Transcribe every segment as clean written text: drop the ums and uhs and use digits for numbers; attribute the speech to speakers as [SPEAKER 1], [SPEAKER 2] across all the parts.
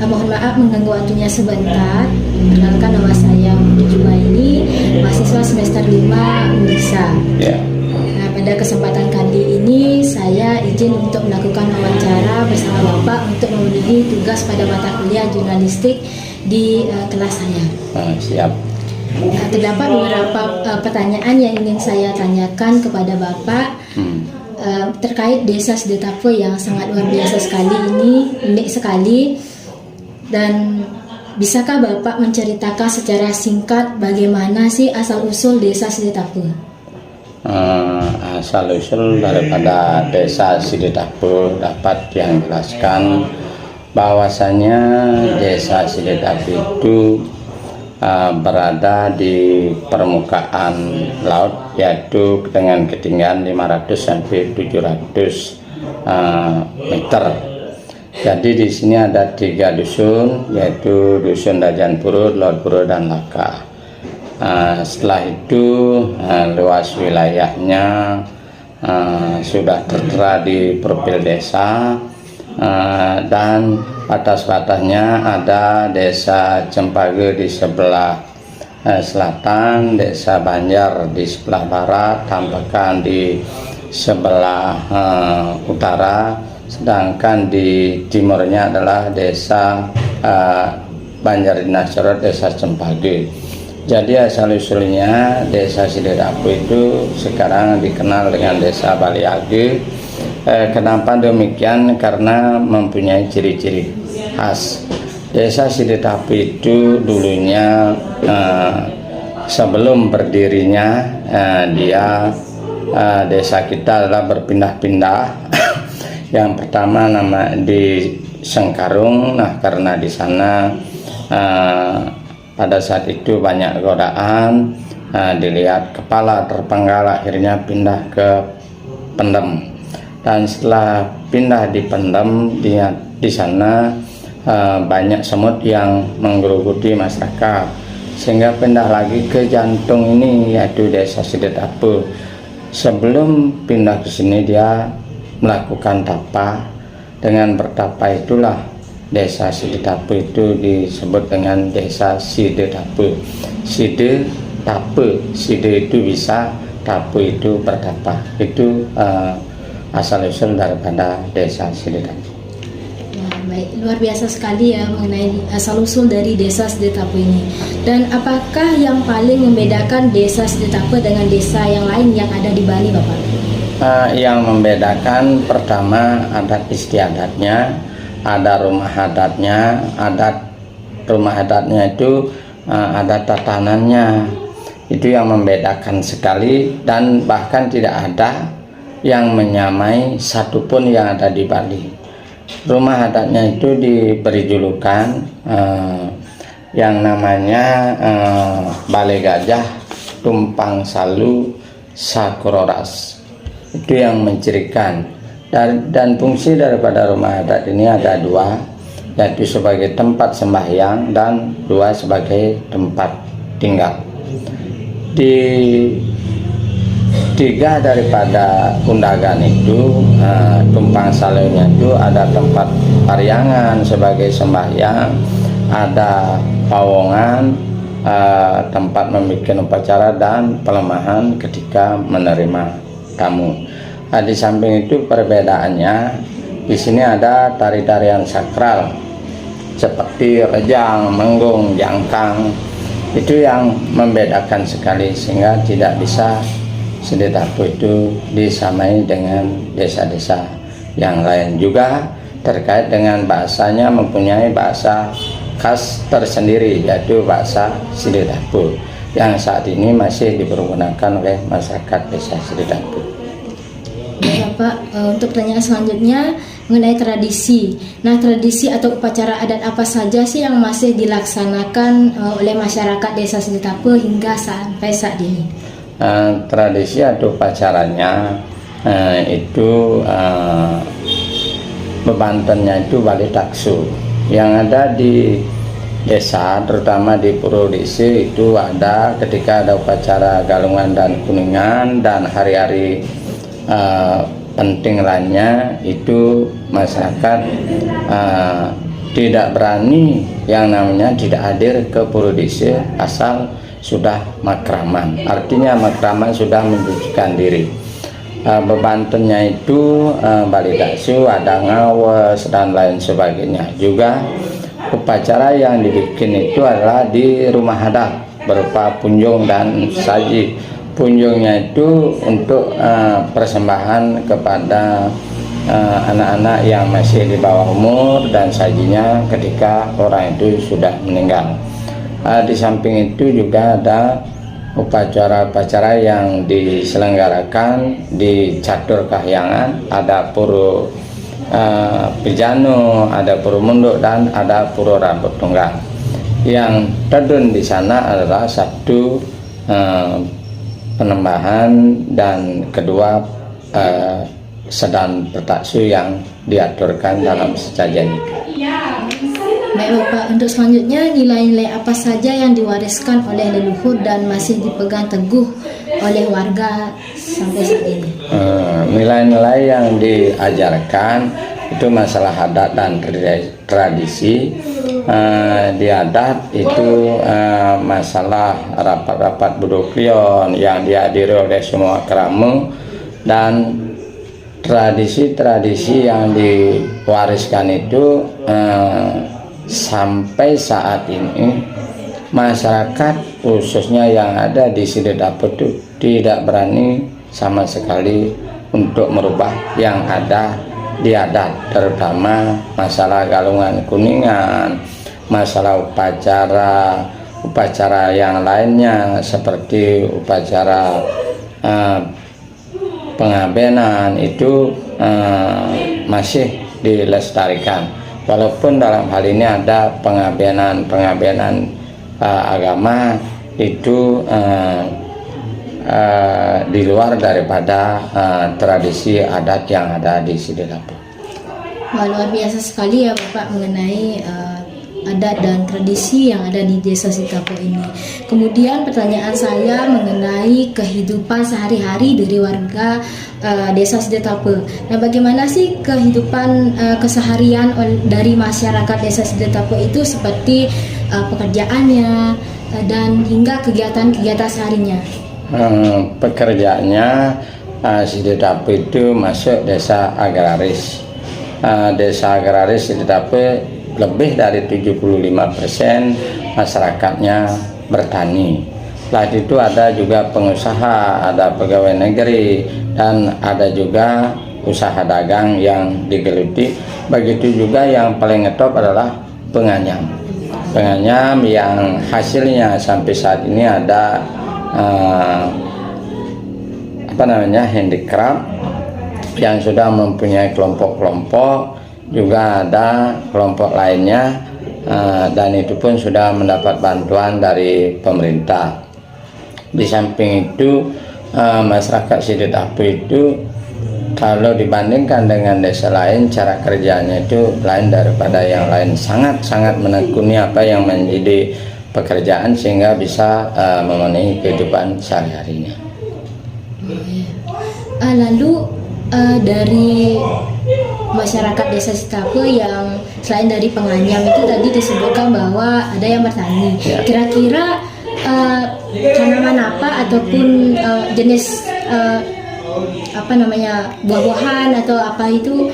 [SPEAKER 1] Mohon maaf mengganggu waktunya sebentar. Perkenalkan, nama saya Jumaini, mahasiswa semester 5 Unisa. Nah, pada kesempatan kali ini saya izin untuk melakukan wawancara bersama Bapak untuk memenuhi tugas pada mata kuliah jurnalistik di kelas saya.
[SPEAKER 2] Siap.
[SPEAKER 1] Terdapat beberapa pertanyaan yang ingin saya tanyakan kepada Bapak terkait desa Sidetape yang sangat luar biasa sekali ini, unik sekali. Dan bisakah Bapak menceritakan secara singkat bagaimana sih asal-usul desa Sidetape?
[SPEAKER 2] Asal-usul daripada desa Sidetape dapat yang jelaskan bahwasanya desa Sidetape itu berada di permukaan laut, yaitu dengan ketinggian 500 sampai 700 meter. Jadi di sini ada 3 dusun, yaitu dusun Dajan Purut, Laut Purut, dan Laka. Setelah itu luas wilayahnya sudah tertera di profil desa, dan batas-batasnya ada desa Cempage di sebelah selatan, desa Banjar di sebelah barat, Tambakan di sebelah utara, sedangkan di timurnya adalah desa Banjar Dinas Corot, desa Cempage. Jadi asal-usulnya desa Sidetape itu sekarang dikenal dengan desa Baliage. Kenapa demikian? Karena mempunyai ciri-ciri khas. Desa Sidetape itu dulunya sebelum berdirinya desa kita adalah berpindah-pindah. Yang pertama nama di Sengkarung. Nah, karena di sana pada saat itu banyak godaan, dilihat kepala terpenggal, akhirnya pindah ke Pendem. Dan setelah pindah di Pendem, di sana banyak semut yang menggerogoti masyarakat, sehingga pindah lagi ke jantung ini, yaitu desa Sidetape. Sebelum pindah ke sini dia melakukan tapa. Dengan bertapa itulah desa Sidetape itu disebut dengan desa Sidetape. Sidetape, side itu bisa, tape itu bertapa. Itu asal-usul daripada desa Sidetape.
[SPEAKER 1] Baik, luar biasa sekali ya mengenai asal-usul dari desa Sidetape ini. Dan apakah yang paling membedakan desa Sidetape dengan desa yang lain yang ada di Bali, Bapak?
[SPEAKER 2] Yang membedakan pertama adat istiadatnya, ada rumah adatnya. Rumah adatnya itu ada tatanannya. Itu yang membedakan sekali, dan bahkan tidak ada yang menyamai satupun yang ada di Bali. Rumah adatnya itu diberi julukan yang namanya Balai Gajah Tumpang Salu Sakuroras. Itu yang mencirikan. Dan fungsi daripada rumah adat ini ada 2, yaitu sebagai tempat sembahyang dan 2 sebagai tempat tinggal. Di 3 daripada undagan itu, tumpang salunya itu ada tempat pariangan sebagai sembahyang, ada pawongan, tempat membuat upacara, dan pelemahan ketika menerima tamu. Di samping itu perbedaannya, di sini ada tari-tarian sakral seperti rejang, menggung, jangkang. Itu yang membedakan sekali, sehingga tidak bisa Sidetape itu disamai dengan desa-desa yang lain. Juga terkait dengan bahasanya, mempunyai bahasa khas tersendiri, yaitu bahasa Sidetape yang saat ini masih dipergunakan oleh masyarakat desa Sidetape.
[SPEAKER 1] Ya, Bapak, untuk pertanyaan selanjutnya mengenai tradisi. Nah, tradisi atau upacara adat apa saja sih yang masih dilaksanakan oleh masyarakat desa Sidetape hingga sampai saat ini?
[SPEAKER 2] Tradisi atau upacaranya itu bebantennya itu Bali Taksu. Yang ada di desa, terutama di Purwodisi, itu ada ketika ada upacara Galungan dan Kuningan dan hari-hari penting lainnya, itu masyarakat tidak berani yang namanya tidak hadir ke pura desa asal sudah makraman. Artinya makraman sudah menunjukkan diri. Bebantennya itu balidaksu, ada ngawes dan lain sebagainya. Juga upacara yang dibikin itu adalah di rumah adat berupa punjung dan saji. Punjungnya itu untuk persembahan kepada anak-anak yang masih di bawah umur, dan sajinya ketika orang itu sudah meninggal. Di samping itu juga ada upacara-upacara yang diselenggarakan di catur kahyangan, ada puro pijano, ada puro munduk, dan ada puro rambut tunggal. Yang terdun di sana adalah satu penembahan dan kedua sedan pertaksu yang diaturkan dalam sesajen itu.
[SPEAKER 1] Baik Bapak, untuk selanjutnya nilai-nilai apa saja yang diwariskan oleh leluhur dan masih dipegang teguh oleh warga sampai saat ini?
[SPEAKER 2] Nilai-nilai yang diajarkan itu masalah adat dan tradisi. Di adat itu masalah rapat-rapat budokrion yang dihadiri oleh semua keramu, dan tradisi-tradisi yang diwariskan itu sampai saat ini masyarakat khususnya yang ada di Sidedapur itu tidak berani sama sekali untuk merubah yang ada di adat, terutama masalah galungan kuningan, masalah upacara yang lainnya seperti upacara pengabenan itu masih dilestarikan. Walaupun dalam hal ini ada pengabenan agama itu di luar daripada tradisi adat yang ada di Sidedapur.
[SPEAKER 1] Wah, luar biasa sekali ya Bapak mengenai adat dan tradisi yang ada di desa Sidedapur ini. Kemudian pertanyaan saya mengenai kehidupan sehari-hari dari warga desa Sidedapur. Nah, bagaimana sih kehidupan keseharian dari masyarakat desa Sidedapur itu, seperti pekerjaannya dan hingga kegiatan-kegiatan seharinya?
[SPEAKER 2] Pekerjaannya Sidedapur itu masuk desa agraris. Desa agraris Sidedapur lebih dari 75% masyarakatnya bertani. Selain itu ada juga pengusaha, ada pegawai negeri, dan ada juga usaha dagang yang digeluti. Begitu juga yang paling ngetop adalah penganyam. Penganyam yang hasilnya sampai saat ini ada handicraft yang sudah mempunyai kelompok-kelompok, juga ada kelompok lainnya, dan itu pun sudah mendapat bantuan dari pemerintah. Di samping itu masyarakat Sidedapur itu kalau dibandingkan dengan desa lain, cara kerjanya itu lain daripada yang lain, sangat-sangat menekuni apa yang menjadi pekerjaan sehingga bisa memenuhi kehidupan sehari-harinya.
[SPEAKER 1] Lalu dari masyarakat desa Sidedapur yang selain dari penganyam itu tadi disebutkan bahwa ada yang bertani. Kira-kira tanaman apa ataupun jenis buah-buahan atau apa itu,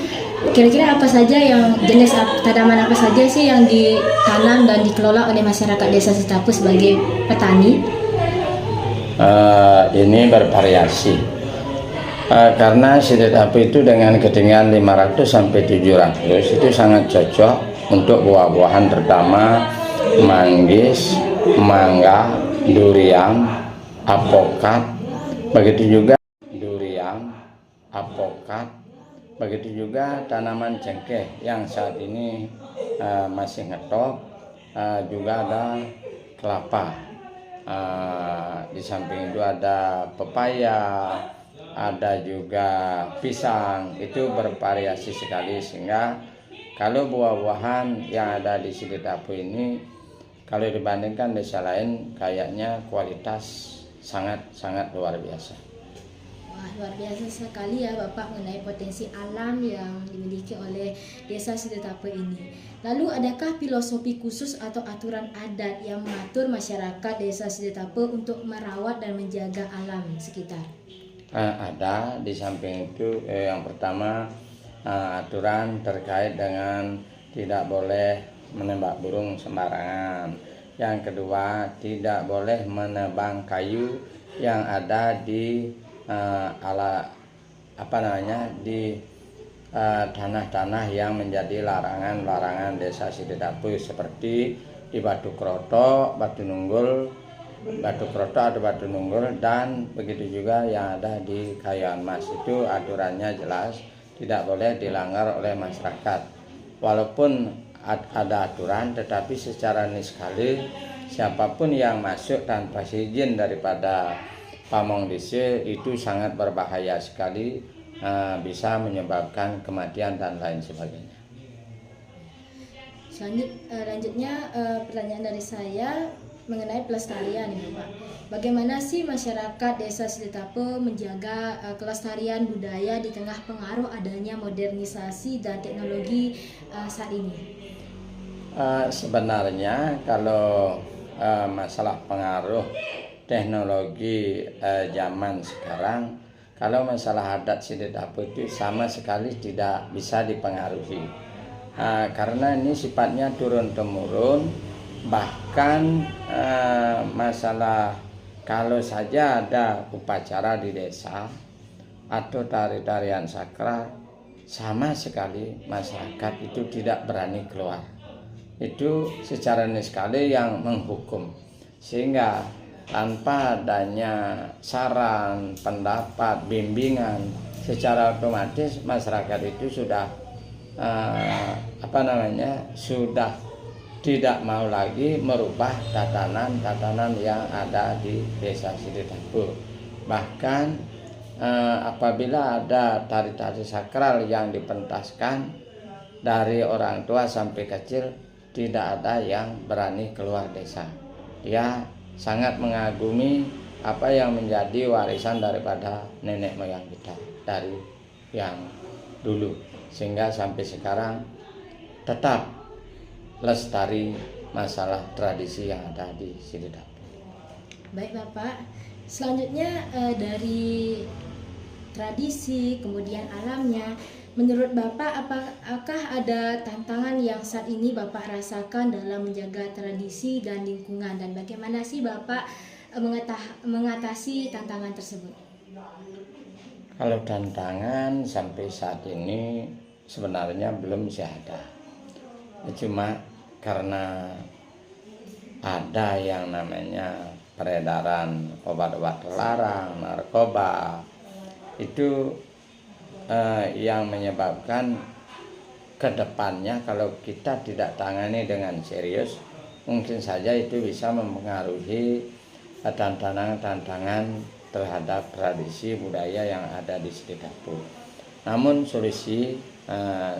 [SPEAKER 1] kira-kira apa saja yang jenis tanaman apa saja sih yang ditanam dan dikelola oleh masyarakat desa Sidedapur sebagai petani?
[SPEAKER 2] Ini bervariasi. Karena Sidedapur itu dengan ketinggian 500 sampai 700 itu sangat cocok untuk buah-buahan, terutama manggis, mangga, durian, apokat, begitu juga begitu juga tanaman cengkeh yang saat ini masih ngetop, juga ada kelapa. Di samping itu ada pepaya, ada juga pisang. Itu bervariasi sekali, sehingga kalau buah-buahan yang ada di Sidedapur ini kalau dibandingkan desa lain kayaknya kualitas sangat-sangat luar biasa.
[SPEAKER 1] Wah, luar biasa sekali ya Bapak mengenai potensi alam yang dimiliki oleh Desa Sidetape ini. Lalu adakah filosofi khusus atau aturan adat yang mengatur masyarakat Desa Sidetape untuk merawat dan menjaga alam sekitar?
[SPEAKER 2] Ada. Di samping itu yang pertama aturan terkait dengan tidak boleh menembak burung sembarangan. Yang kedua, tidak boleh menebang kayu yang ada di di tanah-tanah yang menjadi larangan Desa Sidetape, seperti di Batu Kroto, Batu Nunggul, dan begitu juga yang ada di Kayan Mas. Itu aturannya jelas, tidak boleh dilanggar oleh masyarakat. Walaupun ada aturan, tetapi secara niskali siapapun yang masuk tanpa izin daripada pamong desa itu sangat berbahaya sekali, bisa menyebabkan kematian dan lain sebagainya.
[SPEAKER 1] Lanjutnya pertanyaan dari saya mengenai pelestarian nih Bapak. Bagaimana sih masyarakat Desa Sidetape menjaga kelestarian budaya di tengah pengaruh adanya modernisasi dan teknologi saat ini?
[SPEAKER 2] Sebenarnya kalau masalah pengaruh teknologi zaman sekarang, kalau masalah adat Sidetape itu sama sekali tidak bisa dipengaruhi, karena ini sifatnya turun-temurun. Bahkan masalah kalau saja ada upacara di desa atau tari-tarian sakral, sama sekali masyarakat itu tidak berani keluar. Itu secara niskali yang menghukum, sehingga tanpa adanya saran, pendapat, bimbingan, secara otomatis masyarakat itu sudah sudah tidak mau lagi merubah tatanan yang ada di Desa Sidetape. Bahkan apabila ada tari-tari sakral yang dipentaskan, dari orang tua sampai kecil tidak ada yang berani keluar desa. Dia sangat mengagumi apa yang menjadi warisan daripada nenek moyang kita dari yang dulu, sehingga sampai sekarang tetap lestari masalah tradisi yang ada di Sidetape.
[SPEAKER 1] Baik Bapak, selanjutnya dari tradisi kemudian alamnya, menurut Bapak apakah ada tantangan yang saat ini Bapak rasakan dalam menjaga tradisi dan lingkungan, dan bagaimana sih Bapak mengatasi tantangan tersebut?
[SPEAKER 2] Kalau tantangan sampai saat ini sebenarnya belum sih ada. Cuma karena ada yang namanya peredaran obat-obat terlarang, narkoba, itu yang menyebabkan kedepannya kalau kita tidak tangani dengan serius, mungkin saja itu bisa mempengaruhi tantangan-tantangan terhadap tradisi budaya yang ada di Sidetape. Namun solusi,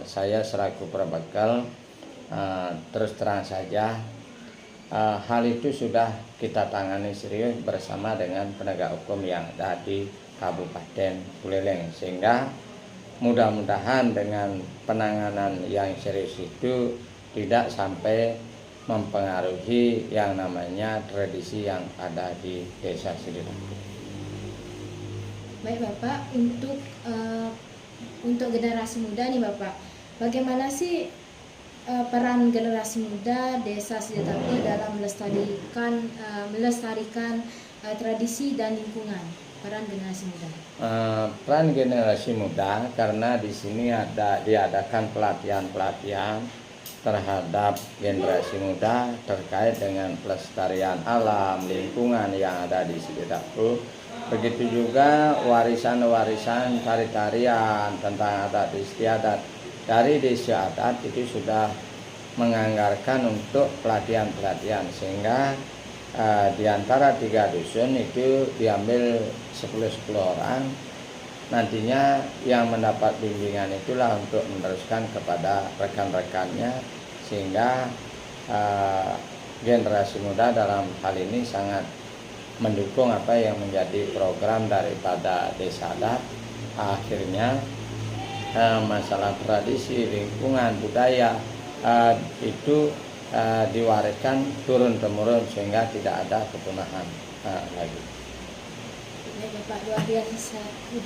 [SPEAKER 2] saya selaku perbekal terus terang saja, hal itu sudah kita tangani serius bersama dengan penegak hukum yang ada di Kabupaten Buleleng, sehingga mudah-mudahan dengan penanganan yang serius itu tidak sampai mempengaruhi yang namanya tradisi yang ada di Desa Sidetape.
[SPEAKER 1] Baik Bapak, untuk generasi muda nih Bapak, bagaimana sih peran generasi muda Desa Sidetape dalam melestarikan tradisi dan lingkungan? Peran generasi muda.
[SPEAKER 2] Peran generasi muda, karena di sini diadakan pelatihan terhadap generasi muda terkait dengan pelestarian alam, lingkungan yang ada di Sidetape. Begitu juga warisan-warisan tari-tarian tentang adat istiadat dari desa adat itu sudah menganggarkan untuk pelatihan-pelatihan, sehingga di antara 3 dusun itu diambil 10 orang. Nantinya yang mendapat bimbingan itulah untuk meneruskan kepada rekan-rekannya, sehingga generasi muda dalam hal ini sangat mendukung apa yang menjadi program daripada desa adat. Akhirnya masalah tradisi, lingkungan, budaya itu diwariskan turun temurun sehingga tidak ada kepunahan lagi.
[SPEAKER 1] Baik Bapak,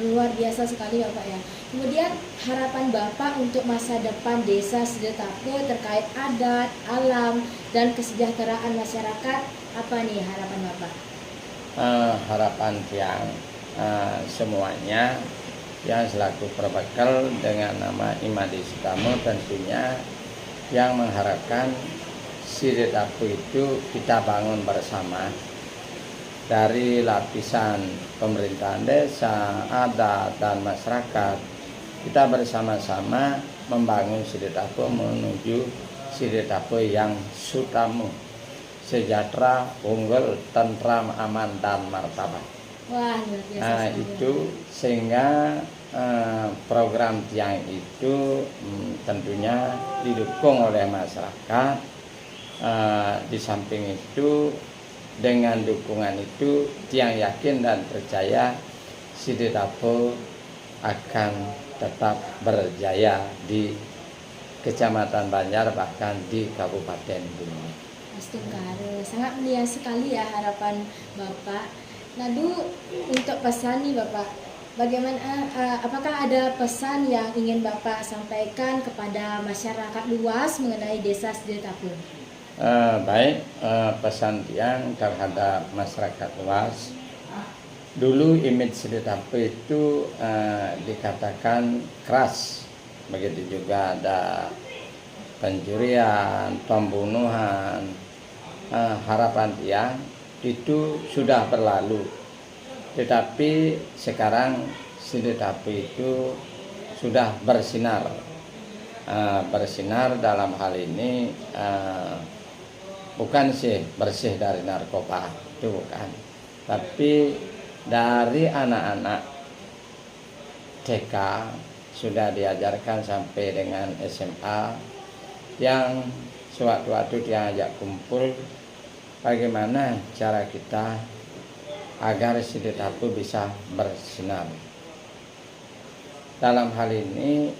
[SPEAKER 1] luar biasa sekali Bapak ya. Kemudian harapan Bapak untuk masa depan desa Sidetape terkait adat, alam, dan kesejahteraan masyarakat, apa nih harapan Bapak?
[SPEAKER 2] Harapan yang semuanya yang selaku perbekal dengan nama Imadi Sutomo tentunya yang mengharapkan Sidetape itu kita bangun bersama dari lapisan pemerintahan desa, adat, dan masyarakat. Kita bersama-sama membangun Sidetape menuju Sidetape yang Sutomo, sejahtera, unggul, tentram, aman, dan martabat.
[SPEAKER 1] Wah, luar biasa.
[SPEAKER 2] Itu sehingga program tiang itu tentunya didukung oleh masyarakat. Di samping itu, dengan dukungan itu tiang yakin dan percaya Sidetape akan tetap berjaya di Kecamatan Banjar bahkan di Kabupaten Gunung.
[SPEAKER 1] Astagfirullah, sangat mulia sekali ya harapan Bapak. Nah, untuk pesan nih Bapak, bagaimana? Apakah ada pesan yang ingin Bapak sampaikan kepada masyarakat luas mengenai desa Sidetape?
[SPEAKER 2] Baik, pesan tiang terhadap masyarakat luas. Dulu image Sidetape itu dikatakan keras, begitu juga ada pencurian, pembunuhan. Harapan tiang itu sudah berlalu, tetapi sekarang Sidetape itu sudah bersinar. Bersinar dalam hal ini bukan sih bersih dari narkoba, itu bukan, tapi dari anak-anak TK sudah diajarkan sampai dengan SMA yang sewaktu-waktu diajak kumpul bagaimana cara kita agar Sidetape bisa bersinar. Dalam hal ini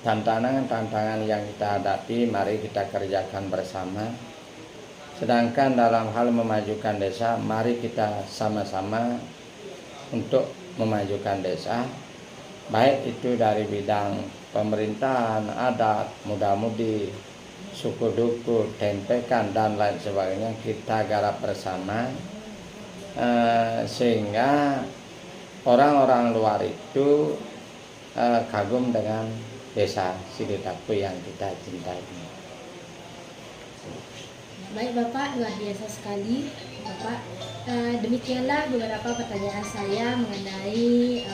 [SPEAKER 2] tantangan-tantangan yang kita hadapi mari kita kerjakan bersama. Sedangkan dalam hal memajukan desa, mari kita sama-sama untuk memajukan desa, baik itu dari bidang pemerintahan, adat, muda-mudi, suku duku, tempekan, dan lain sebagainya, kita garap bersama sehingga orang-orang luar itu kagum dengan desa Sidetape yang kita cintai.
[SPEAKER 1] Baik Bapak, luar biasa sekali Bapak. Demikianlah beberapa pertanyaan saya mengenai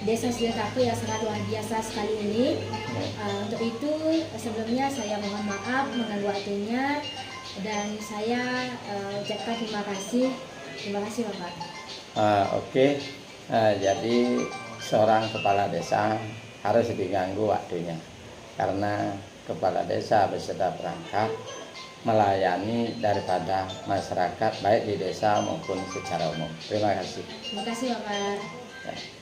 [SPEAKER 1] desa Sidetape yang sangat luar biasa sekali ini. Untuk itu sebelumnya saya mohon maaf mengganggu waktunya dan saya ucapkan terima kasih. Terima kasih Bapak.
[SPEAKER 2] Oke. Jadi seorang kepala desa harus diganggu waktunya karena kepala desa beserta perangkat melayani daripada masyarakat baik di desa maupun secara umum. Terima kasih.
[SPEAKER 1] Terima kasih Bapak.
[SPEAKER 2] Ya.